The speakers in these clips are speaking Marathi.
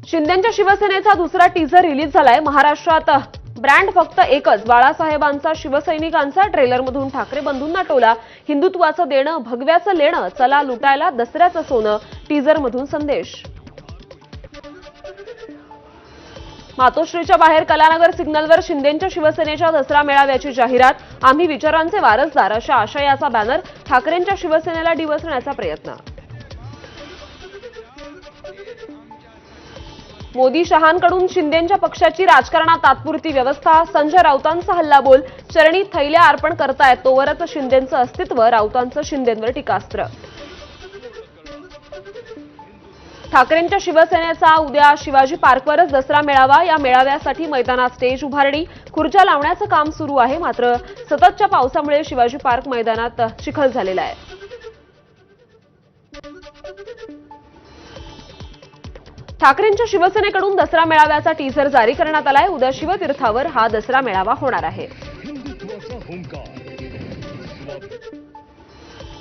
शिंदेंच्या शिवसेनेचा दुसरा टीझर रिलीज झालाय। महाराष्ट्रात ब्रँड फक्त एकच, बाळासाहेबांचा शिवसैनिकांचा ट्रेलरमधून ठाकरे बंधूंना टोला, हिंदुत्वाचं देणं भगव्याचं लेणं, चला लुटायला दसऱ्याचं सोनं, टीझरमधून संदेश। मातोश्रीच्या बाहेर कलानगर सिग्नलवर शिंदेंच्या शिवसेनेच्या दसरा मेळाव्याची जाहिरात, आम्ही विचारांचे वारसदार अशा आशयाचा बॅनर, ठाकरेंच्या शिवसेनेला डिवचण्याचा प्रयत्न। मोदी शहांकडून शिंदेंच्या पक्षाची राजकारणात तात्पुरती व्यवस्था, संजय राऊतांचा हल्लाबोल, चरणी थैल्या अर्पण करतायत तोवरच शिंदेंचं अस्तित्व, राऊतांचं शिंदेंवर टीकास्त्र। ठाकरेंच्या शिवसेनेचा उद्या शिवाजी पार्कवरच दसरा मेळावा, या मेळाव्यासाठी मैदानात स्टेज उभारणी, खुर्च्या लावण्याचं काम सुरू आहे, मात्र सततच्या पावसामुळे शिवाजी पार्क मैदानात चिखल झालेला आहे। ठाकरेंच्या शिवसेनेकडून दसरा मेळाव्याचा टीझर जारी करण्यात आलाय। उद्या शिवतीर्थावर हा दसरा मेळावा होणार आहे।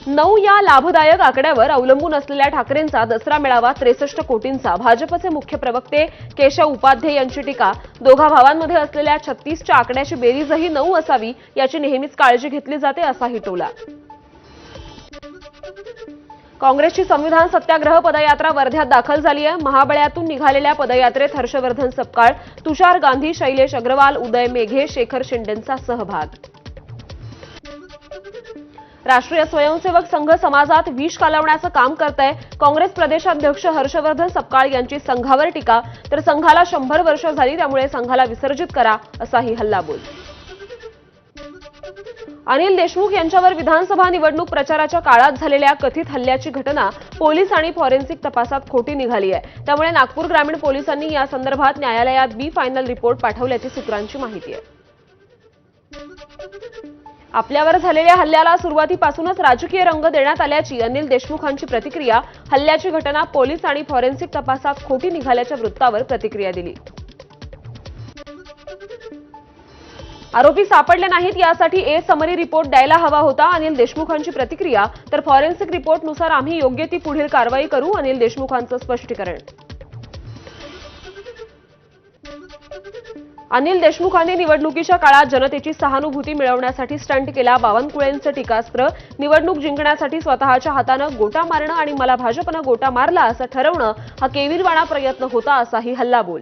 9 या लाभदायक आकड्यावर अवलंबून असलेल्या ठाकरेंचा दसरा मेळावा 63 कोटींचा, भाजपचे मुख्य प्रवक्ते केशव उपाध्ये यांची टीका, दोघा भावांमध्ये असलेल्या 36च्या आकड्याची बेरीजही 9 असावी याची नेहमीच काळजी घेतली जाते, असाही टोला। काँग्रेसची संविधान सत्याग्रह पदयात्रा वर्ध्यात दाखल झाली आहे। महाबळ्यातून निघालेल्या पदयात्रेत हर्षवर्धन सपकाळ, तुषार गांधी, शैलेश अग्रवाल, उदय मेघे, शेखर शिंदेंचा सहभाग। राष्ट्रीय स्वयंसेवक संघ समाजात विष कालवण्याचं काम करतंय, काँग्रेस प्रदेशाध्यक्ष हर्षवर्धन सपकाळ यांची संघावर टीका, तर संघाला 100 वर्ष झाली त्यामुळे संघाला विसर्जित करा, असाही हल्लाबोल। अनिल देशमुख यांच्यावर विधानसभा निवडणूक प्रचाराच्या काळात झालेल्या कथित हल्ल्याची घटना पोलीस आणि फॉरेन्सिक तपासात खोटी निघाली आहे, त्यामुळे नागपूर ग्रामीण पोलिसांनी या संदर्भात न्यायालयात बी फायनल रिपोर्ट पाठवल्याची सूत्रांची माहिती आहे। आपल्यावर झालेल्या हल्ल्याला सुरुवातीपासूनच राजकीय रंग देण्यात आल्याची अनिल देशमुखांची प्रतिक्रिया, हल्ल्याची घटना पोलीस आणि फॉरेन्सिक तपासात खोटी निघाल्याच्या वृत्तावर प्रतिक्रिया दिली। आरोपी सापडले नाहीत यासाठी समरी रिपोर्ट द्यायला हवा होता, अनिल देशमुखांची प्रतिक्रिया, तर फॉरेन्सिक रिपोर्टनुसार आम्ही योग्य ती पुढील कारवाई करू, अनिल देशमुखांचं स्पष्टीकरण। अनिल देशमुखांनी निवडणुकीच्या काळात जनतेची सहानुभूती मिळवण्यासाठी स्टंट केला, बावनकुळेंचं टीकास्त्र, निवडणूक जिंकण्यासाठी स्वतःच्या हातानं गोटा मारणं आणि मला भाजपनं गोटा मारला असं ठरवणं हा केविलवाणा प्रयत्न होता, असाही हल्लाबोल।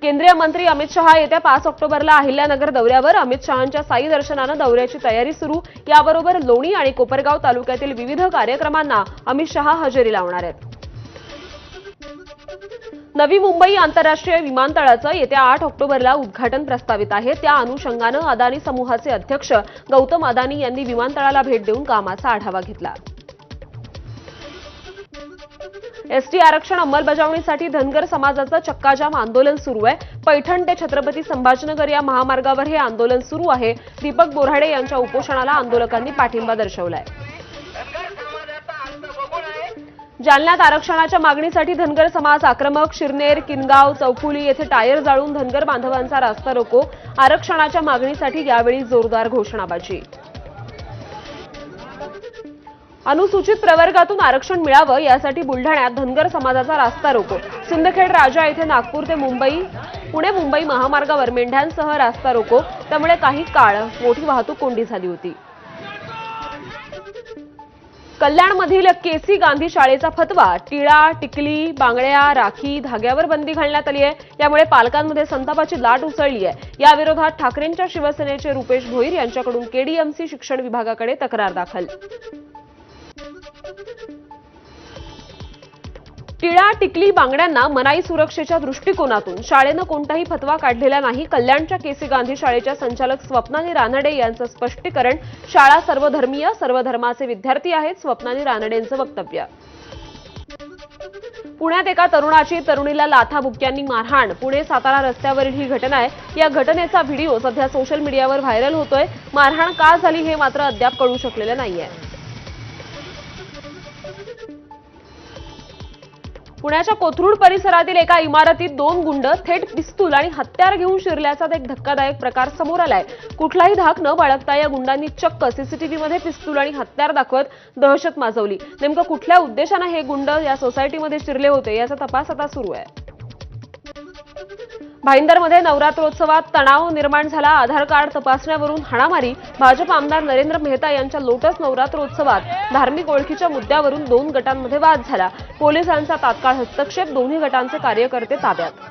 केंद्रीय मंत्री अमित शहा येत्या 5 ऑक्टोबरला अहिल्यानगर दौऱ्यावर, अमित शहांच्या साई दर्शनानं दौऱ्याची तयारी सुरू, याबरोबर लोणी आणि कोपरगाव तालुक्यातील विविध कार्यक्रमांना अमित शहा हजेरी लावणार आहेत। नवी मुंबई आंतरराष्ट्रीय विमानतळाचं येत्या 8 ऑक्टोबरला उद्घाटन प्रस्तावित आहे, त्या अनुषंगानं अदानी समूहाचे अध्यक्ष गौतम अदानी यांनी विमानतळाला भेट देऊन कामाचा आढावा घेतला। एसटी आरक्षण अंमलबजावणीसाठी धनगर समाजाचं चक्काजाम आंदोलन सुरू आहे। पैठण ते छत्रपती संभाजीनगर या महामार्गावर हे आंदोलन सुरू आहे। दीपक बोऱ्हाडे यांच्या उपोषणाला आंदोलकांनी पाठिंबा दर्शवलाय। जालन्यात आरक्षणाच्या मागणीसाठी धनगर समाज आक्रमक, शिरनेर, किनगाव, चौफुली येथे टायर जाळून धनगर बांधवांचा रास्ता रोको, आरक्षणाच्या मागणीसाठी यावेळी जोरदार घोषणाबाजी। अनुसूचित प्रवर्गातून आरक्षण मिळावं यासाठी बुलढाण्यात धनगर समाजाचा रास्ता रोको, सिंदखेड राजा येथे नागपूर ते मुंबई, पुणे मुंबई महामार्गावर मेंढ्यांसह रास्ता रोको, त्यामुळे काही काळ मोठी वाहतूक कोंडी झाली होती। कल्याणमधील केसी गांधी शाळेचा फतवा, टिळा, टिकली, बांगड्या, राखी, धाग्यावर बंदी घालण्यात आली आहे, यामुळे पालकांमध्ये संतापाची लाट उसळली आहे। या विरोधात ठाकरेंच्या शिवसेनेचे रुपेश भोईर यांच्याकडून केडीएमसी शिक्षण विभागाकडे तक्रार दाखल। टिळा, टिकली, बांगड्यांना मनाई सुरक्षेच्या दृष्टिकोनातून शाळेनं कोणताही फतवा काढलेला नाही, कल्याणच्या केसी गांधी शाळेच्या संचालक स्वप्नाली रानडे यांचं स्पष्टीकरण, शाळा सर्वधर्मीय, सर्व धर्माचे विद्यार्थी आहेत, स्वप्नाली रानडेंचं वक्तव्य। पुण्यात एका तरुणाची तरुणीला लाथाबुक्क्यांनी मारहाण, पुणे सातारा रस्त्यावरील ही घटना आहे। या घटनेचा व्हिडिओ सध्या सोशल मीडियावर व्हायरल होतोय। मारहाण का झाली हे मात्र अद्याप कळू शकलेलं नाहीये। पुण्याच्या कोथरूड परिसरातील एका इमारतीत 2 गुंड थेट पिस्तूल आणि हत्यार घेऊन शिरल्याचा एक धक्कादायक प्रकार समोर आलाय। कुठलाही धाक न बाळगता या गुंडांनी चक्क सीसीटीव्हीमध्ये पिस्तूल आणि हत्यार दाखवत दहशत माजवली। नेमकं कुठल्या उद्देशाने हे गुंड या सोसायटीमध्ये शिरले होते याचा तपास आता सुरू आहे। भाईंदरमध्ये नवरात्रोत्सवात तणाव निर्माण झाला। आधार कार्ड तपासण्यावरून हाणामारी। भाजप आमदार नरेंद्र मेहता यांच्या लोटस नवरात्रोत्सवात धार्मिक ओळखीच्या मुद्द्यावरून 2 गटांमध्ये वाद झाला। पोलिसांचा तात्काळ हस्तक्षेप। दोन्ही गटांचे कार्यकर्ते ताब्यात।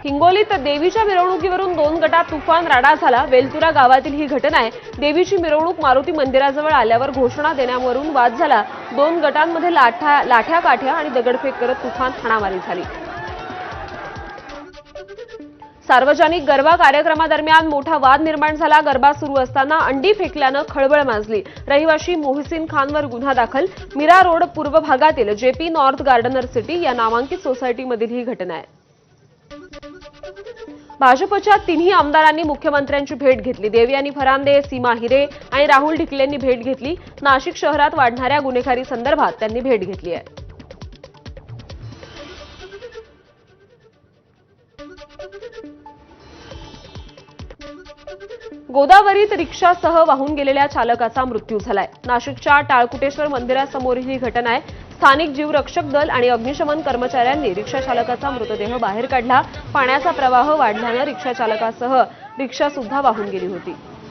हिंगोलीत देवीच्या मिरवणुकीवरून 2 गटात तुफान राडा झाला। वेलतुरा गावातील ही घटना आहे। देवीची मिरवणूक मारुती मंदिराजवळ आल्यावर घोषणा देण्यावरून वाद झाला। 2 गटांमध्ये लाठ्या काठ्या आणि दगडफेक करत तुफान हाणामारी झाली। सार्वजनिक गरबा कार्यक्रमादरम्यान मोठा वाद निर्माण झाला। गरबा सुरू असताना अंडी फेकल्यानं खळबळ माजली। रहिवाशी मोहसिन खानवर गुन्हा दाखल। मीरा रोड पूर्व भागातील जेपी नॉर्थ गार्डनर सिटी या नामांकित सोसायटीमधील ही घटना आहे। भाजपच्या 3ही आमदारांनी मुख्यमंत्र्यांची भेट घेतली। देवयानी फरांदे, सीमा हिरे आणि राहुल ढिकलेंनी भेट घेतली। नाशिक शहरात वाढणाऱ्या गुन्हेगारी संदर्भात त्यांनी भेट घेतली आहे। गोदावरीत रिक्षासह वाहून गेलेल्या चालकाचा मृत्यू झालाय। नाशिकच्या टाळकुटेश्वर मंदिरासमोरील ही घटना आहे। स्थानिक जीवरक्षक दल आणि अग्निशमन कर्मचाऱ्यांनी रिक्षा चालकाचा मृतदेह बाहेर काढला। पाण्याचा प्रवाह वाढल्यानं रिक्षा चालकासह रिक्षा सुद्धा वाहून गेली होती।